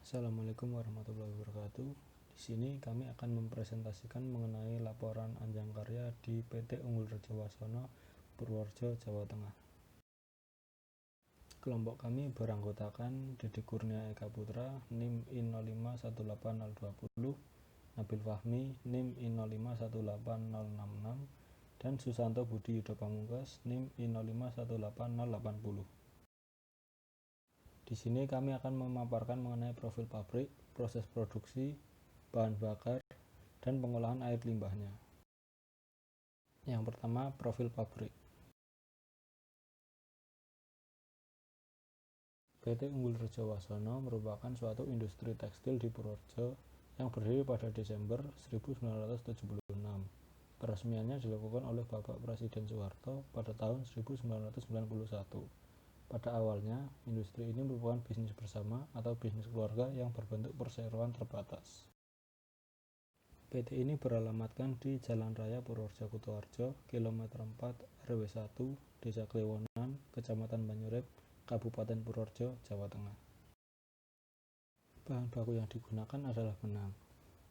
Assalamualaikum warahmatullahi wabarakatuh. Di sini kami akan mempresentasikan mengenai laporan anjang karya di PT Unggul Rejo Wasono, Purworejo, Jawa Tengah. Kelompok kami beranggotakan Dede Kurnia Eka Putra, NIM I0518020, Nabil Fahmi, NIM I0518066, dan Susanto Budi Yudo Pamungkas, NIM I0518080. Di sini kami akan memaparkan mengenai profil pabrik, proses produksi, bahan bakar, dan pengolahan air limbahnya. Yang pertama, profil pabrik. PT Unggul Rejo Wasono merupakan suatu industri tekstil di Purworejo yang berdiri pada Desember 1976. Peresmiannya dilakukan oleh Bapak Presiden Soeharto pada tahun 1991. Pada awalnya, industri ini merupakan bisnis bersama atau bisnis keluarga yang berbentuk perseroan terbatas. PT ini beralamatkan di Jalan Raya Purworejo Kutoarjo, kilometer 4, RW 1, Desa Klewonan, Kecamatan Banyurep, Kabupaten Purworejo, Jawa Tengah. Bahan baku yang digunakan adalah benang.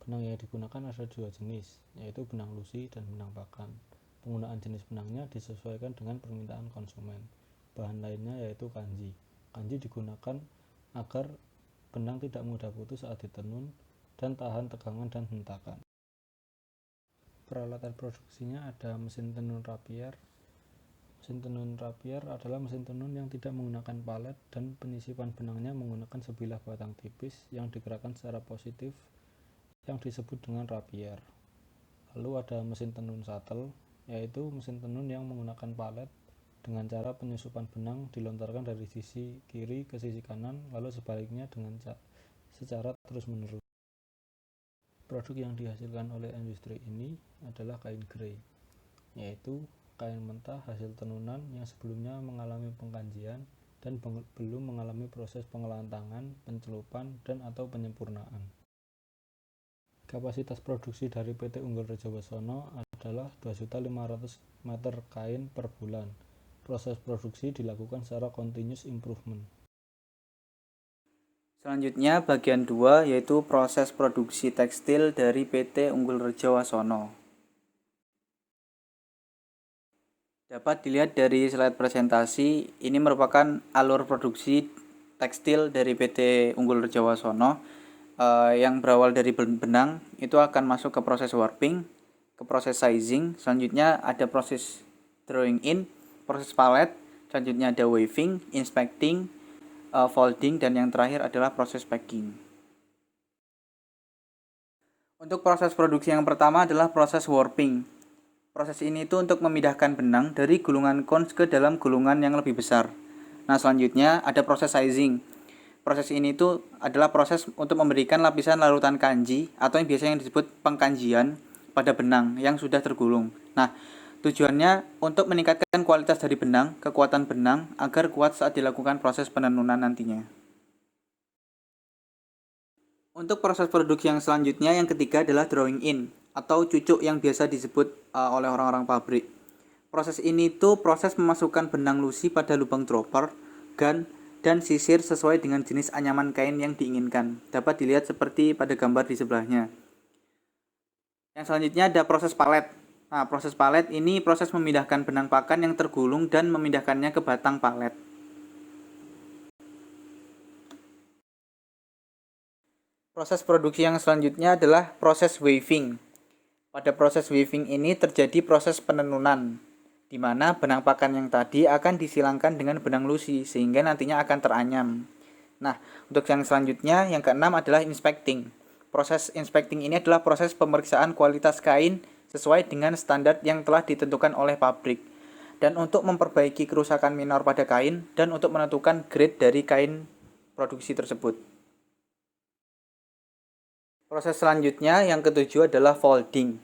Benang yang digunakan ada dua jenis, yaitu benang lusi dan benang pakan. Penggunaan jenis benangnya disesuaikan dengan permintaan konsumen. Bahan lainnya yaitu kanji. Kanji digunakan agar benang tidak mudah putus saat ditenun dan tahan tegangan dan hentakan. Peralatan produksinya ada mesin tenun rapier. Mesin tenun rapier adalah mesin tenun yang tidak menggunakan palet dan penyisipan benangnya menggunakan sebilah batang tipis yang digerakkan secara positif yang disebut dengan rapier. Lalu ada mesin tenun satel, yaitu mesin tenun yang menggunakan palet dengan cara penyusupan benang dilontarkan dari sisi kiri ke sisi kanan lalu sebaliknya dengan secara terus-menerus. Produk yang dihasilkan oleh industri ini adalah kain grey, yaitu kain mentah hasil tenunan yang sebelumnya mengalami pengkanjian dan belum mengalami proses pengolahan tangan, pencelupan, dan atau penyempurnaan. Kapasitas produksi dari PT Unggul Rejo Wasono adalah 2.500 meter kain per bulan. Proses produksi dilakukan secara continuous improvement. Selanjutnya bagian 2 yaitu proses produksi tekstil dari PT Unggul Rejo Wasono. Dapat dilihat dari slide presentasi, ini merupakan alur produksi tekstil dari PT Unggul Rejo Wasono yang berawal dari benang, itu akan masuk ke proses warping, ke proses sizing, selanjutnya ada proses drawing in, proses palet, selanjutnya ada weaving, inspecting, folding, dan yang terakhir adalah proses packing. Untuk proses produksi yang pertama adalah proses warping. Proses ini itu untuk memindahkan benang dari gulungan cons ke dalam gulungan yang lebih besar. Nah, selanjutnya ada proses sizing. Proses ini itu adalah proses untuk memberikan lapisan larutan kanji atau yang biasanya disebut pengkanjian pada benang yang sudah tergulung. Nah, tujuannya untuk meningkatkan kualitas dari benang, kekuatan benang agar kuat saat dilakukan proses penenunan nantinya. Untuk proses produksi yang selanjutnya, yang ketiga adalah drawing in atau cucuk yang biasa disebut oleh orang-orang pabrik. Proses ini itu proses memasukkan benang lusi pada lubang dropper, gun, dan sisir sesuai dengan jenis anyaman kain yang diinginkan. Dapat dilihat seperti pada gambar di sebelahnya. Yang selanjutnya ada proses palet. Nah, proses palet ini proses memindahkan benang pakan yang tergulung dan memindahkannya ke batang palet. Proses produksi yang selanjutnya adalah proses weaving. Pada proses weaving ini terjadi proses penenunan, di mana benang pakan yang tadi akan disilangkan dengan benang lusi sehingga nantinya akan teranyam. Nah, untuk yang selanjutnya, yang keenam adalah inspecting. Proses inspecting ini adalah proses pemeriksaan kualitas kain sesuai dengan standar yang telah ditentukan oleh pabrik, dan untuk memperbaiki kerusakan minor pada kain dan untuk menentukan grade dari kain produksi tersebut. Proses selanjutnya yang ketujuh adalah folding.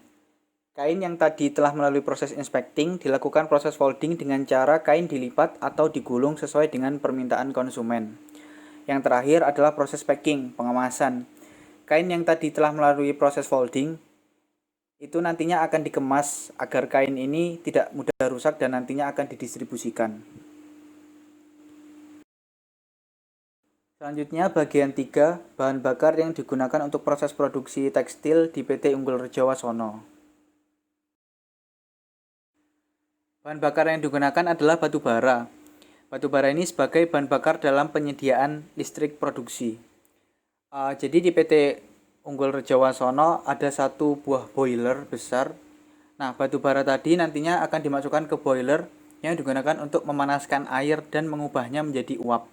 Kain yang tadi telah melalui proses inspecting dilakukan proses folding dengan cara kain dilipat atau digulung sesuai dengan permintaan konsumen. Yang terakhir adalah proses packing, pengemasan. Kain yang tadi telah melalui proses folding itu nantinya akan dikemas agar kain ini tidak mudah rusak dan nantinya akan didistribusikan. Selanjutnya bagian 3, bahan bakar yang digunakan untuk proses produksi tekstil di PT Unggul Rejo Wasono. Bahan bakar yang digunakan adalah batu bara. Batu bara ini sebagai bahan bakar dalam penyediaan listrik produksi. Jadi di PT Unggul Rejo Wasono ada satu buah boiler besar. Nah, batu bara tadi nantinya akan dimasukkan ke boiler yang digunakan untuk memanaskan air dan mengubahnya menjadi uap.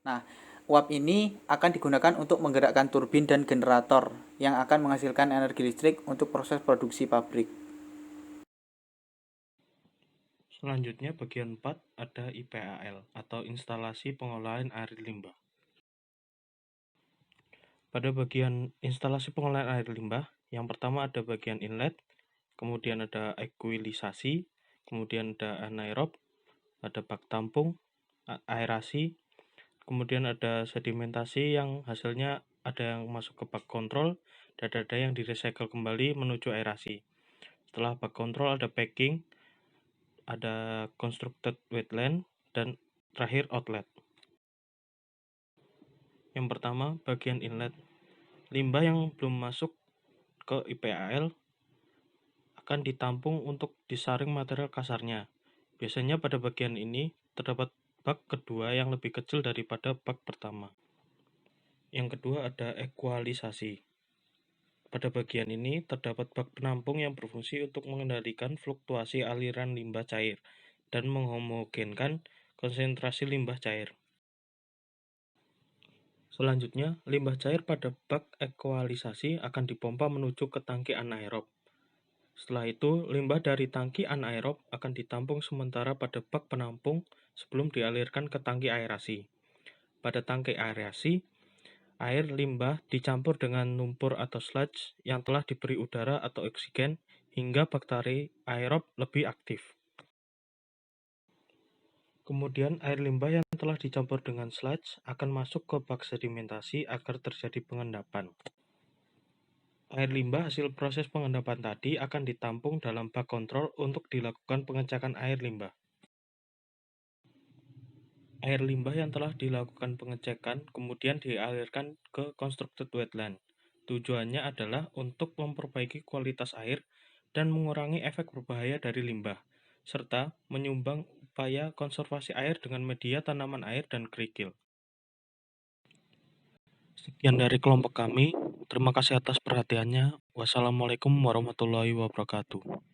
Nah, uap ini akan digunakan untuk menggerakkan turbin dan generator yang akan menghasilkan energi listrik untuk proses produksi pabrik. Selanjutnya bagian 4 ada IPAL atau instalasi pengolahan air limbah. Pada bagian instalasi pengolahan air limbah, yang pertama ada bagian inlet, kemudian ada ekuilisasi, kemudian ada anaerob, ada bak tampung, aerasi, kemudian ada sedimentasi yang hasilnya ada yang masuk ke bak kontrol, dan ada yang direcycle kembali menuju aerasi. Setelah bak kontrol ada packing, ada constructed wetland, dan terakhir outlet. Yang pertama, bagian inlet. Limbah yang belum masuk ke IPAL akan ditampung untuk disaring material kasarnya. Biasanya pada bagian ini terdapat bak kedua yang lebih kecil daripada bak pertama. Yang kedua ada ekualisasi. Pada bagian ini terdapat bak penampung yang berfungsi untuk mengendalikan fluktuasi aliran limbah cair dan menghomogenkan konsentrasi limbah cair. Selanjutnya, limbah cair pada bak ekualisasi akan dipompa menuju ke tangki anaerob. Setelah itu, limbah dari tangki anaerob akan ditampung sementara pada bak penampung sebelum dialirkan ke tangki aerasi. Pada tangki aerasi, air limbah dicampur dengan lumpur atau sludge yang telah diberi udara atau oksigen hingga bakteri aerob lebih aktif. Kemudian air limbah yang telah dicampur dengan sludge akan masuk ke bak sedimentasi agar terjadi pengendapan. Air limbah hasil proses pengendapan tadi akan ditampung dalam bak kontrol untuk dilakukan pengecekan air limbah. Air limbah yang telah dilakukan pengecekan kemudian dialirkan ke constructed wetland. Tujuannya adalah untuk memperbaiki kualitas air dan mengurangi efek berbahaya dari limbah, serta menyumbang upaya konservasi air dengan media tanaman air dan kerikil. Sekian dari kelompok kami. Terima kasih atas perhatiannya. Wassalamualaikum warahmatullahi wabarakatuh.